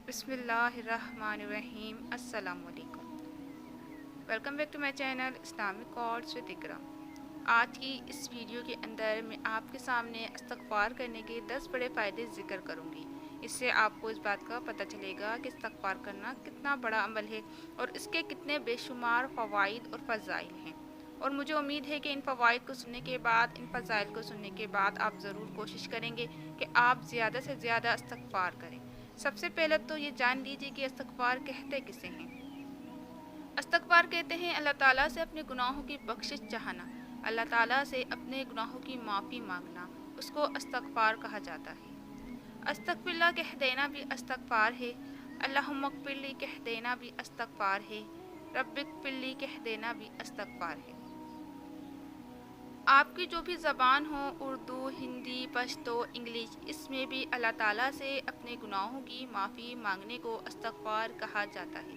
بسم اللہ الرحمن الرحیم۔ السلام علیکم، welcome back to my channel Islamic course with Iqra. آج کی اس ویڈیو کے اندر میں آپ کے سامنے استغفار کرنے کے 10 بڑے فائدے ذکر کروں گی۔ اس سے آپ کو اس بات کا پتہ چلے گا کہ استغفار کرنا کتنا بڑا عمل ہے اور اس کے کتنے بے شمار فوائد اور فضائل ہیں، اور مجھے امید ہے کہ ان فوائد کو سننے کے بعد، ان فضائل کو سننے کے بعد آپ ضرور کوشش کریں گے کہ آپ زیادہ سے زیادہ استغفار کریں۔ سب سے پہلے تو یہ جان لیجیے کہ استغفار کہتے کسے ہیں۔ استغفار کہتے ہیں اللہ تعالیٰ سے اپنے گناہوں کی بخشش چاہنا، اللہ تعالیٰ سے اپنے گناہوں کی معافی مانگنا، اس کو استغفار کہا جاتا ہے۔ استغفر اللہ کہہ دینا بھی استغفار ہے، اللہم اغفر لی کہہ دینا بھی استغفار ہے، رب اغفر لی کہہ دینا بھی استغفار ہے۔ آپ کی جو بھی زبان ہو، اردو، ہندی، پشتو، انگلش، اس میں بھی اللہ تعالیٰ سے اپنے گناہوں کی معافی مانگنے کو استغفار کہا جاتا ہے،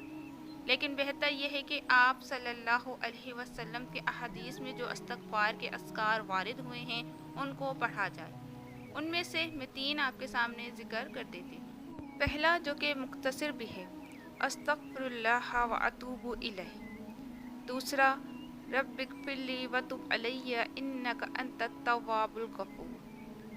لیکن بہتر یہ ہے کہ آپ صلی اللہ علیہ وسلم کے احادیث میں جو استغفار کے اذکار وارد ہوئے ہیں ان کو پڑھا جائے۔ ان میں سے میں 3 آپ کے سامنے ذکر کر دیتی ہوں۔ پہلا، جو کہ مختصر بھی ہے، استغفر اللہ و اتوب الیہ۔ دوسرا، رب اغفر لی وتب علی انک انت التواب الغفور۔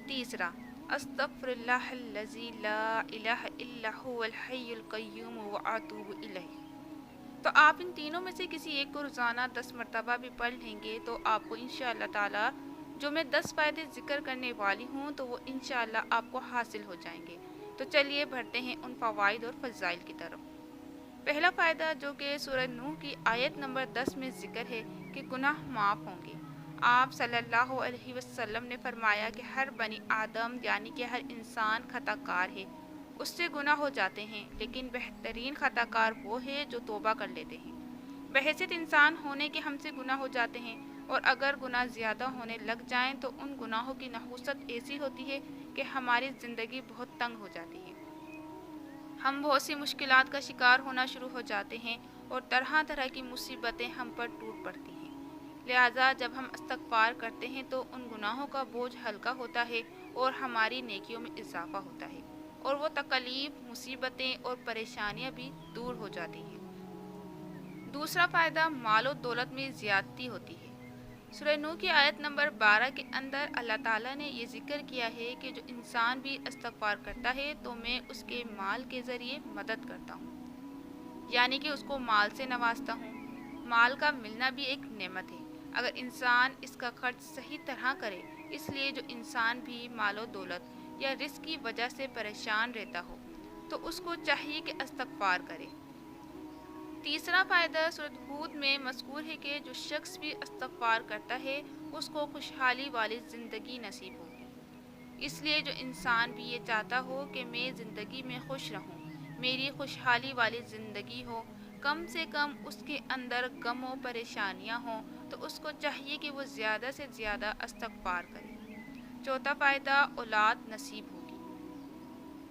تیسرا، استغفر اللہ الذی لا الہ الا هو الحی القیوم واتوب الیہ۔ تو آپ ان تینوں میں سے کسی ایک کو روزانہ 10 مرتبہ بھی پڑھ لیں گے تو آپ کو انشاءاللہ تعالی جو میں 10 فائدے ذکر کرنے والی ہوں تو وہ انشاءاللہ آپ کو حاصل ہو جائیں گے۔ تو چلیے بڑھتے ہیں ان فوائد اور فضائل کی طرف۔ پہلا فائدہ جو کہ سورہ نوح کی آیت نمبر 10 میں ذکر ہے کہ گناہ معاف ہوں گے۔ آپ صلی اللہ علیہ وسلم نے فرمایا کہ ہر بنی آدم یعنی کہ ہر انسان خطا کار ہے، اس سے گناہ ہو جاتے ہیں، لیکن بہترین خطا کار وہ ہے جو توبہ کر لیتے ہیں۔ بحیثیت انسان ہونے کے ہم سے گناہ ہو جاتے ہیں، اور اگر گناہ زیادہ ہونے لگ جائیں تو ان گناہوں کی نحوست ایسی ہوتی ہے کہ ہماری زندگی بہت تنگ ہو جاتی ہے، ہم بہت سی مشکلات کا شکار ہونا شروع ہو جاتے ہیں اور طرح طرح کی مصیبتیں ہم پر ٹوٹ پڑتی ہیں۔ لہٰذا جب ہم استغفار کرتے ہیں تو ان گناہوں کا بوجھ ہلکا ہوتا ہے اور ہماری نیکیوں میں اضافہ ہوتا ہے، اور وہ تکلیف، مصیبتیں اور پریشانیاں بھی دور ہو جاتی ہیں۔ دوسرا فائدہ، مال و دولت میں زیادتی ہوتی ہے۔ سورہ نوح کی آیت نمبر 12 کے اندر اللہ تعالیٰ نے یہ ذکر کیا ہے کہ جو انسان بھی استغفار کرتا ہے تو میں اس کے مال کے ذریعے مدد کرتا ہوں، یعنی کہ اس کو مال سے نوازتا ہوں۔ مال کا ملنا بھی ایک نعمت ہے اگر انسان اس کا خرچ صحیح طرح کرے، اس لیے جو انسان بھی مال و دولت یا رزق کی وجہ سے پریشان رہتا ہو تو اس کو چاہیے کہ استغفار کرے۔ تیسرا فائدہ سورۃ ہود میں مذکور ہے کہ جو شخص بھی استغفار کرتا ہے اس کو خوشحالی والی زندگی نصیب ہوگی۔ اس لیے جو انسان بھی یہ چاہتا ہو کہ میں زندگی میں خوش رہوں، میری خوشحالی والی زندگی ہو، کم سے کم اس کے اندر غم و پریشانیاں ہوں، تو اس کو چاہیے کہ وہ زیادہ سے زیادہ استغفار کرے۔ چوتھا فائدہ، اولاد نصیب ہوگی،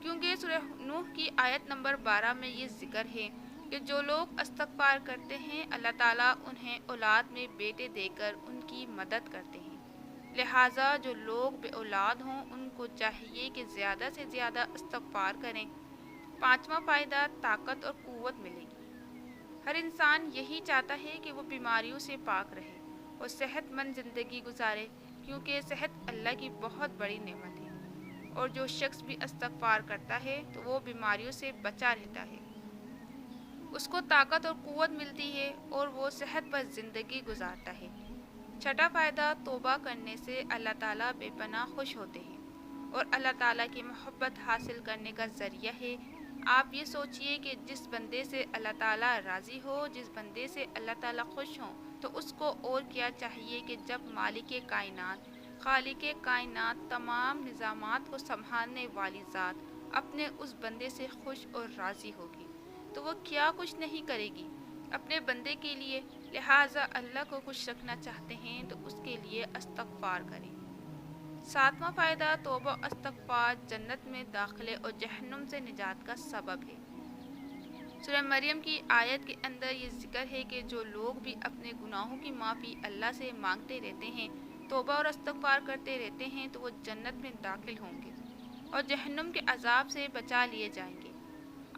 کیونکہ سورہ نوح کی آیت نمبر 12 میں یہ ذکر ہے کہ جو لوگ استغفار کرتے ہیں اللہ تعالیٰ انہیں اولاد میں بیٹے دے کر ان کی مدد کرتے ہیں۔ لہٰذا جو لوگ بے اولاد ہوں ان کو چاہیے کہ زیادہ سے زیادہ استغفار کریں۔ پانچواں فائدہ، طاقت اور قوت ملے گی۔ ہر انسان یہی چاہتا ہے کہ وہ بیماریوں سے پاک رہے اور صحت مند زندگی گزارے، کیونکہ صحت اللہ کی بہت بڑی نعمت ہے، اور جو شخص بھی استغفار کرتا ہے تو وہ بیماریوں سے بچا رہتا ہے، اس کو طاقت اور قوت ملتی ہے اور وہ صحت پر زندگی گزارتا ہے۔ چھٹا فائدہ، توبہ کرنے سے اللہ تعالیٰ بے پناہ خوش ہوتے ہیں اور اللہ تعالیٰ کی محبت حاصل کرنے کا ذریعہ ہے۔ آپ یہ سوچئے کہ جس بندے سے اللہ تعالیٰ راضی ہو، جس بندے سے اللہ تعالیٰ خوش ہوں، تو اس کو اور کیا چاہیے کہ جب مالک کائنات، خالق کائنات، تمام نظامات کو سنبھالنے والی ذات اپنے اس بندے سے خوش اور راضی ہوگی تو وہ کیا کچھ نہیں کرے گی اپنے بندے کے لیے۔ لہٰذا اللہ کو خوش رکھنا چاہتے ہیں تو اس کے لیے استغفار کریں۔ ساتواں فائدہ، توبہ و استغفار جنت میں داخلے اور جہنم سے نجات کا سبب ہے۔ سورہ مریم کی آیت کے اندر یہ ذکر ہے کہ جو لوگ بھی اپنے گناہوں کی معافی اللہ سے مانگتے رہتے ہیں، توبہ اور استغفار کرتے رہتے ہیں تو وہ جنت میں داخل ہوں گے اور جہنم کے عذاب سے بچا لیے جائیں گے۔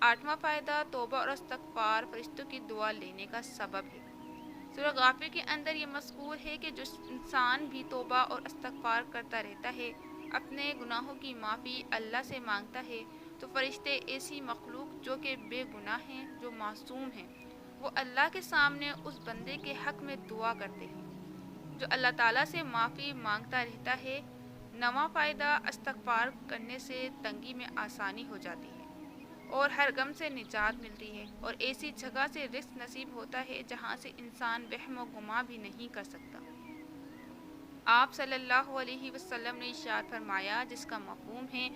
8वां फ़ायदा तौबा और इस्तग़फ़ार फ़रिश्तों की दुआ लेने का सबब है। सूरह गाफ़िर के अंदर ये मज़कूर है कि जो इंसान भी तौबा और इस्तग़फ़ार करता रहता है, अपने गुनाहों की माफ़ी अल्लाह से मांगता है, तो फ़रिश्ते ऐसी मखलूक जो कि बेगुनाह हैं, जो मासूम हैं, वो अल्लाह के सामने उस बंदे के हक़ में दुआ करते हैं जो अल्लाह ताला से माफ़ी मांगता रहता है। 9वां फ़ायदा इस्तग़फ़ार करने से तंगी में आसानी हो जाती है और हर गम से निजात मिलती है और ऐसी जगह से रिज़्क़ नसीब होता है जहाँ से इंसान वहम व गुमा भी नहीं कर सकता। आप सल्लल्लाहु अलैहि वसल्लम ने इरशाद फरमाया, जिसका मफ़हूम है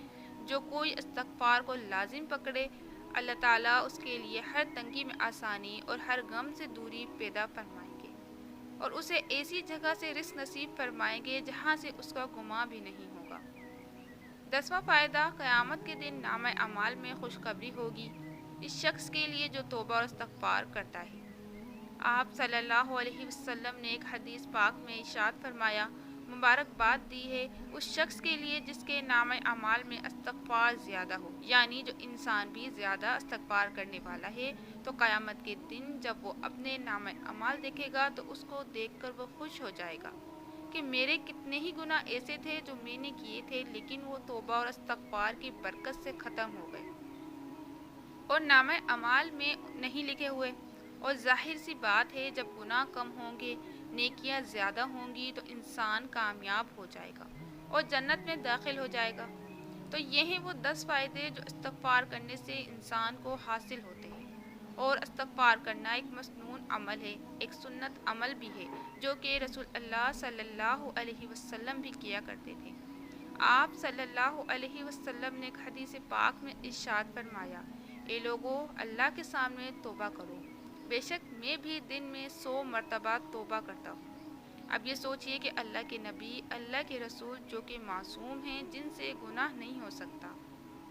जो कोई इस्तग़फ़ार को लाजिम पकड़े, अल्लाह ताला उसके लिए हर तंगी में आसानी और हर गम से दूरी पैदा फरमाएंगे और उसे ऐसी जगह से रिज़्क़ नसीब फरमाएंगे जहाँ से उसका गुमा भी नहीं होगा। 10वां फ़ायदा क़यामत के दिन नामे अमाल में खुशखबरी होगी इस शख्स के लिए जो तौबा और इस्तग़फ़ार करता है। आप सल्लल्लाहु अलैहि वसल्लम ने एक हदीस पाक में इरशाद फरमाया, मुबारकबाद दी है उस शख्स के लिए जिसके नामे अमाल में इस्तग़फ़ार ज़्यादा हो। यानी जो इंसान भी ज़्यादा इस्तग़फ़ार करने वाला है, तो क़यामत के दिन जब वो अपने नामे अमाल देखेगा तो उसको देखकर वो खुश हो जाएगा कि मेरे कितने ही गुनाह ऐसे थे जो मैंने किए थे, लेकिन वो तौबा और इस्तग़फ़ार की बरकत से ख़त्म हो गए और नामे अमाल में नहीं लिखे हुए। और जाहिर सी बात है, जब गुनाह कम होंगे, नेकियां ज़्यादा होंगी, तो इंसान कामयाब हो जाएगा और जन्नत में दाखिल हो जाएगा। तो ये हैं वो 10 फ़ायदे जो इस्तग़फ़ार करने से इंसान को हासिल होते हैं। और इस्तग़फ़ार करना एक मसनून अमल है, एक सुन्नत अमल भी है जो कि रसूल अल्लाह सल्लल्लाहु अलैहि वसल्लम भी किया करते थे। आप सल्लल्लाहु अलैहि वसल्लम ने एक हदीस पाक में इरशाद फरमाया, ए लोगो, अल्लाह के सामने तौबा करो, बेशक मैं भी दिन में 100 मरतबा तौबा करता हूँ। अब ये सोचिए कि अल्लाह के नबी, अल्लाह के रसूल जो कि मासूम हैं, जिनसे गुनाह नहीं हो सकता,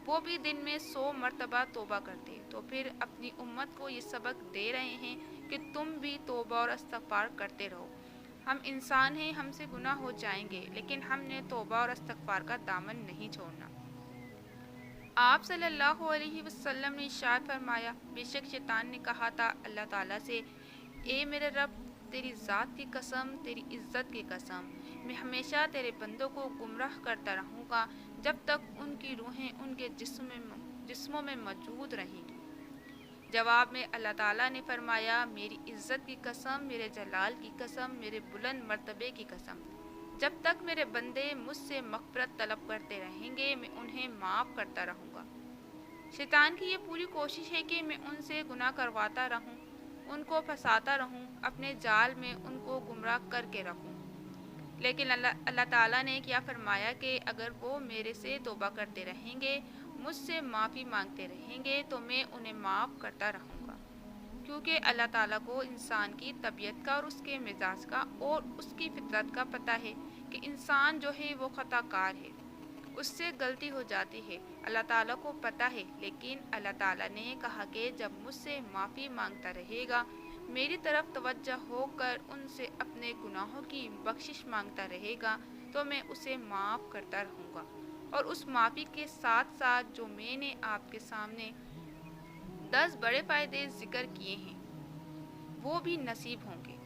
वो भी दिन में 100 मरतबा तौबा करते, तो फिर अपनी उम्मत को ये सबक दे रहे हैं कि तुम भी तौबा और इस्तग़फ़ार करते रहो। हम इंसान हैं, हमसे गुनाह हो जाएंगे, लेकिन हमने तौबा और इस्तग़फ़ार का दामन नहीं छोड़ना। आप सल्लल्लाहु अलैहि वसल्लम ने इरशाद फरमाया, बेशक शैतान ने कहा था अल्लाह ताला से, ए मेरे रब, तेरी ज़ात की कसम, तेरी इज़्ज़त की कसम, मैं हमेशा तेरे बंदों को गुमराह करता रहूँगा जब तक उनकी रूहें उनके जिस्मों में मौजूद रहेंगी। जवाब में अल्लाह ताला ने फरमाया, मेरी इज़्ज़त की कसम, मेरे जलाल की कसम, मेरे बुलंद मर्तबे की कसम, जब तक मेरे बंदे मुझसे मग़फ़िरत तलब करते रहेंगे, मैं उन्हें माफ़ करता रहूँगा। शैतान की ये पूरी कोशिश है कि मैं उनसे गुनाह करवाता रहूँ, उनको फंसाता रहूँ, अपने जाल में उनको गुमराह करके रखूँ। लेकिन अल्लाह ताला ने क्या फरमाया कि अगर वो मेरे से तौबा करते रहेंगे, मुझसे माफ़ी मांगते रहेंगे, तो मैं उन्हें माफ़ करता रहूँगा। क्योंकि अल्लाह ताला को इंसान की तबीयत का और उसके मिजाज का और उसकी फितरत का पता है कि इंसान जो है वो ख़ताकार है, उससे गलती हो जाती है, अल्लाह ताला को पता है। लेकिन अल्लाह ताला ने कहा कि जब मुझसे माफ़ी मांगता रहेगा, मेरी तरफ तवज्जो होकर उनसे अपने गुनाहों की बख्शिश मांगता रहेगा, तो मैं उसे माफ़ करता रहूँगा। और उस माफ़ी के साथ साथ जो मैंने आपके सामने 10 बड़े फ़ायदे ज़िक्र किए हैं, वो भी नसीब होंगे।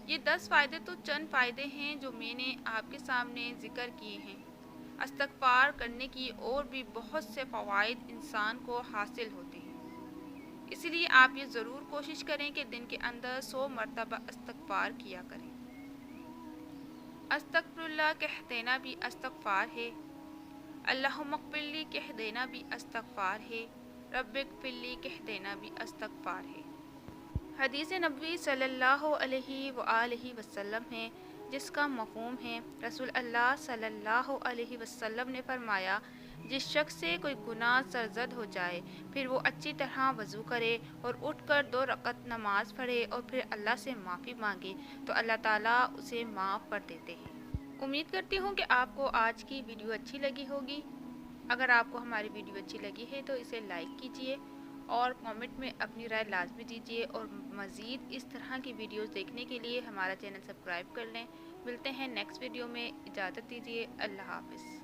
ये 10 फ़ायदे तो चंद फ़ायदे हैं जो मैंने आपके सामने ज़िक्र किए हैं। इस्तग़फ़ार करने की और भी बहुत से फ़वाइद इंसान को हासिल होते हैं। इसलिए आप ये ज़रूर कोशिश करें कि दिन के अंदर 100 मरतबा इस्तग़फ़ार किया करें। अस्तग़फ़िरुल्लाह कह देना भी इस्तग़फ़ार है। अल्लाहुम्मग़फ़िरली कह देना भी इस्तग़फ़ार है। रब्बिग़फ़िरली कह देना भी इस्तग़फ़ार है। हदीस नबवी सल्लल्लाहु अलैहि वसल्लम है, जिसका मफ़हूम है, रसूल अल्लाह सल्लल्लाहु अलैहि वसल्लम ने फरमाया, जिस शख्स से कोई गुनाह सरज़द हो जाए, फिर वो अच्छी तरह वज़ू करे और उठकर 2 रकत नमाज पढ़े और फिर अल्लाह से माफ़ी मांगे, तो अल्लाह ताला उसे माफ़ कर देते हैं। उम्मीद करती हूँ कि आपको आज की वीडियो अच्छी लगी होगी। अगर आपको हमारी वीडियो अच्छी लगी है तो इसे लाइक कीजिए और कमेंट में अपनी राय लाजमी दीजिए और मज़ीद इस तरह की वीडियोस देखने के लिए हमारा चैनल सब्सक्राइब कर लें। मिलते हैं नेक्स्ट वीडियो में, इजाज़त दीजिए, अल्लाह हाफ़िज़।